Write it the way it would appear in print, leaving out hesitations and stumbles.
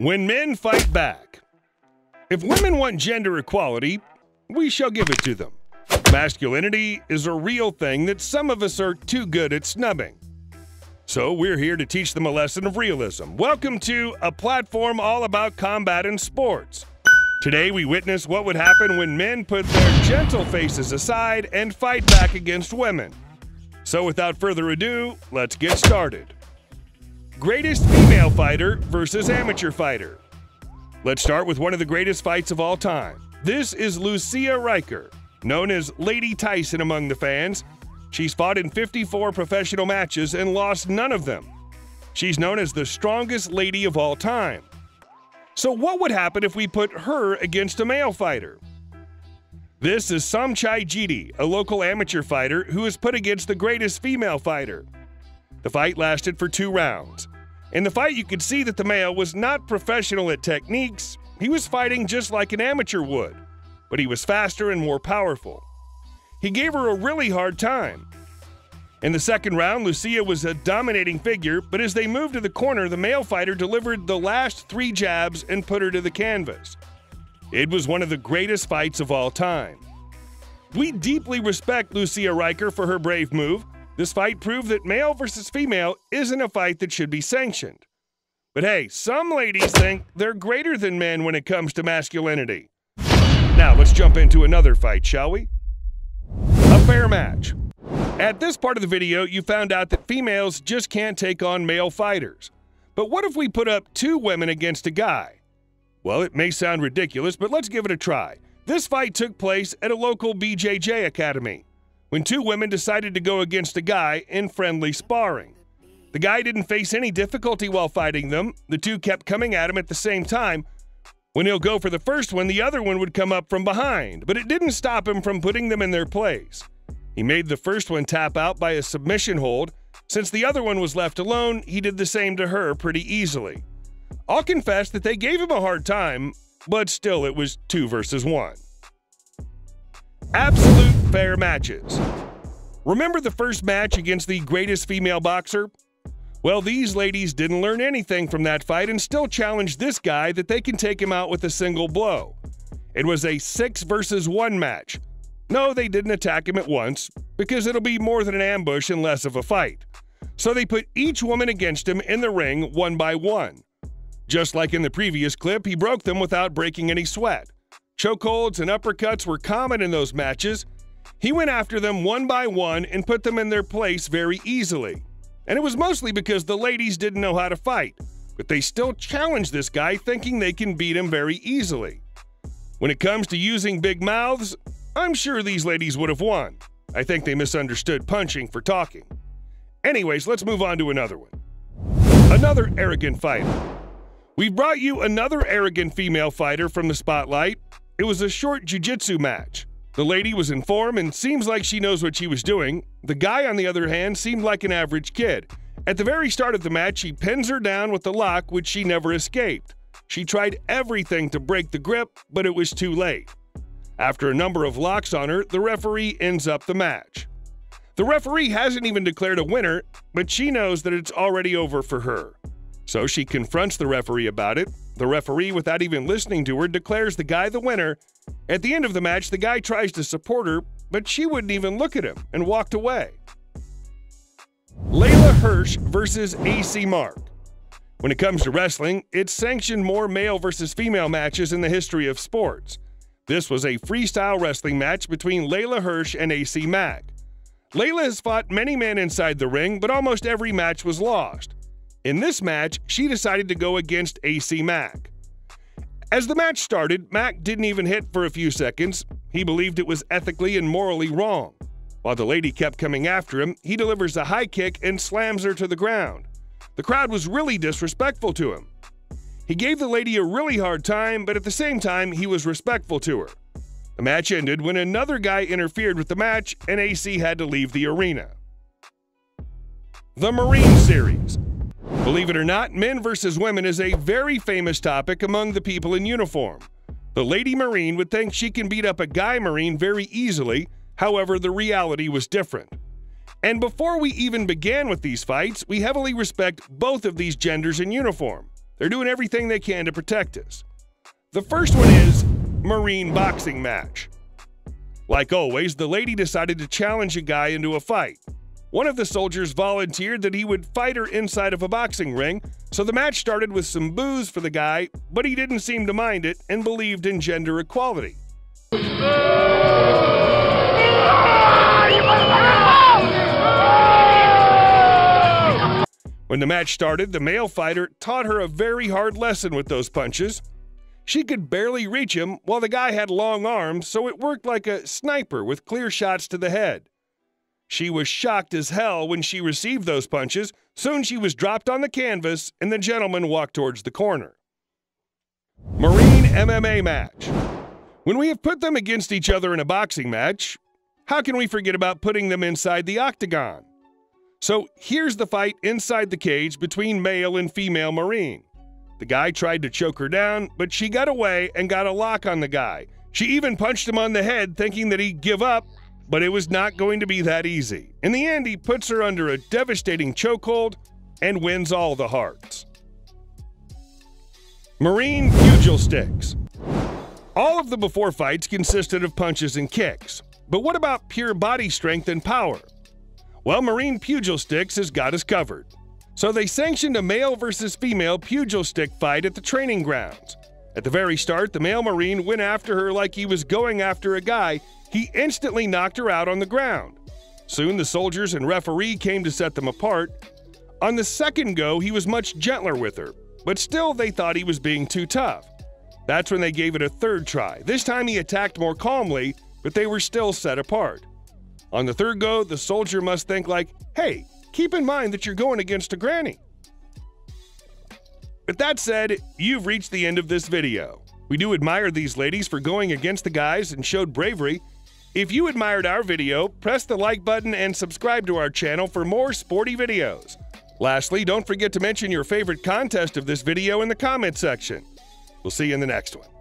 When men fight back. If women want gender equality, we shall give it to them. Masculinity is a real thing that some of us are too good at snubbing. So we're here to teach them a lesson of realism. Welcome to a platform all about combat and sports. Today we witness what would happen when men put their gentle faces aside and fight back against women. So without further ado, let's get started. Greatest female fighter versus amateur fighter. Let's start with one of the greatest fights of all time. This is Lucia Riker, known as Lady Tyson among the fans. She's fought in 54 professional matches and lost none of them. She's known as the strongest lady of all time. So what would happen if we put her against a male fighter? This is Somchai Jiti, a local amateur fighter who is put against the greatest female fighter. The fight lasted for 2 rounds. In the fight, you could see that the male was not professional at techniques. He was fighting just like an amateur would, but he was faster and more powerful. He gave her a really hard time. In the second round, Lucia was a dominating figure, but as they moved to the corner, the male fighter delivered the last 3 jabs and put her to the canvas. It was one of the greatest fights of all time. We deeply respect Lucia Riker for her brave move. This fight proved that male versus female isn't a fight that should be sanctioned. But hey, some ladies think they're greater than men when it comes to masculinity. Now let's jump into another fight, shall we? A fair match. At this part of the video, you found out that females just can't take on male fighters. But what if we put up 2 women against a guy? Well, it may sound ridiculous, but let's give it a try. This fight took place at a local BJJ academy, when 2 women decided to go against a guy in friendly sparring. The guy didn't face any difficulty while fighting them. The 2 kept coming at him at the same time. When he'll go for the first one, the other one would come up from behind, but it didn't stop him from putting them in their place. He made the first one tap out by a submission hold. Since the other one was left alone, he did the same to her pretty easily. I'll confess that they gave him a hard time, but still it was 2 versus 1. Absolute fair matches. Remember the first match against the greatest female boxer? Well, these ladies didn't learn anything from that fight and still challenged this guy that they can take him out with a single blow. It was a 6 versus 1 match. No, they didn't attack him at once, because it'll be more than an ambush and less of a fight. So they put each woman against him in the ring 1 by 1. Just like in the previous clip, he broke them without breaking any sweat. Chokeholds and uppercuts were common in those matches. He went after them 1 by 1 and put them in their place very easily. And it was mostly because the ladies didn't know how to fight, but they still challenged this guy thinking they can beat him very easily. When it comes to using big mouths, I'm sure these ladies would have won. I think they misunderstood punching for talking. Anyways, let's move on to another one. Another arrogant fighter. We've brought you another arrogant female fighter from the spotlight. It was a short jiu-jitsu match. The lady was in form and seems like she knows what she was doing. The guy, on the other hand, seemed like an average kid. At the very start of the match, he pins her down with the lock, which she never escaped. She tried everything to break the grip, but it was too late. After a number of locks on her, the referee ends up the match. The referee hasn't even declared a winner, but she knows that it's already over for her. So she confronts the referee about it. The referee, without even listening to her, declares the guy the winner. At the end of the match, the guy tries to support her, but she wouldn't even look at him and walked away. Layla Hirsch versus AC Mark. When it comes to wrestling, it's sanctioned more male versus female matches in the history of sports. This was a freestyle wrestling match between Layla Hirsch and AC Mack. Layla has fought many men inside the ring, but almost every match was lost. In this match, she decided to go against AC Mack. As the match started, Mack didn't even hit for a few seconds. He believed it was ethically and morally wrong. While the lady kept coming after him, he delivers a high kick and slams her to the ground. The crowd was really disrespectful to him. He gave the lady a really hard time, but at the same time, he was respectful to her. The match ended when another guy interfered with the match and AC had to leave the arena. The Marine Series. Believe it or not, men versus women is a very famous topic among the people in uniform. The lady Marine would think she can beat up a guy Marine very easily, however, the reality was different. And before we even began with these fights, we heavily respect both of these genders in uniform. They're doing everything they can to protect us. The first one is Marine boxing match. Like always, the lady decided to challenge a guy into a fight. One of the soldiers volunteered that he would fight her inside of a boxing ring, so the match started with some boos for the guy, but he didn't seem to mind it and believed in gender equality. When the match started, the male fighter taught her a very hard lesson with those punches. She could barely reach him, while the guy had long arms, so it worked like a sniper with clear shots to the head. She was shocked as hell when she received those punches. Soon she was dropped on the canvas, and the gentleman walked towards the corner. Marine MMA match. When we have put them against each other in a boxing match, how can we forget about putting them inside the octagon? So here's the fight inside the cage between male and female Marine. The guy tried to choke her down, but she got away and got a lock on the guy. She even punched him on the head, thinking that he'd give up, but it was not going to be that easy. In the end, he puts her under a devastating chokehold and wins all the hearts. Marine PUGIL sticks. All of the before fights consisted of punches and kicks. But what about pure body strength and power? Well, Marine PUGIL sticks has got us covered. So they sanctioned a male versus female PUGIL stick fight at the training grounds. At the very start, the male Marine went after her like he was going after a guy. He instantly knocked her out on the ground. Soon the soldiers and referee came to set them apart. On the second go, he was much gentler with her, but still they thought he was being too tough. That's when they gave it a third try. This time he attacked more calmly, but they were still set apart. On the third go, the soldier must think like, hey, keep in mind that you're going against a granny. With that said, you've reached the end of this video. We do admire these ladies for going against the guys and showed bravery. If you admired our video, press the like button and subscribe to our channel for more sporty videos. Lastly, don't forget to mention your favorite contest of this video in the comment section. We'll see you in the next one.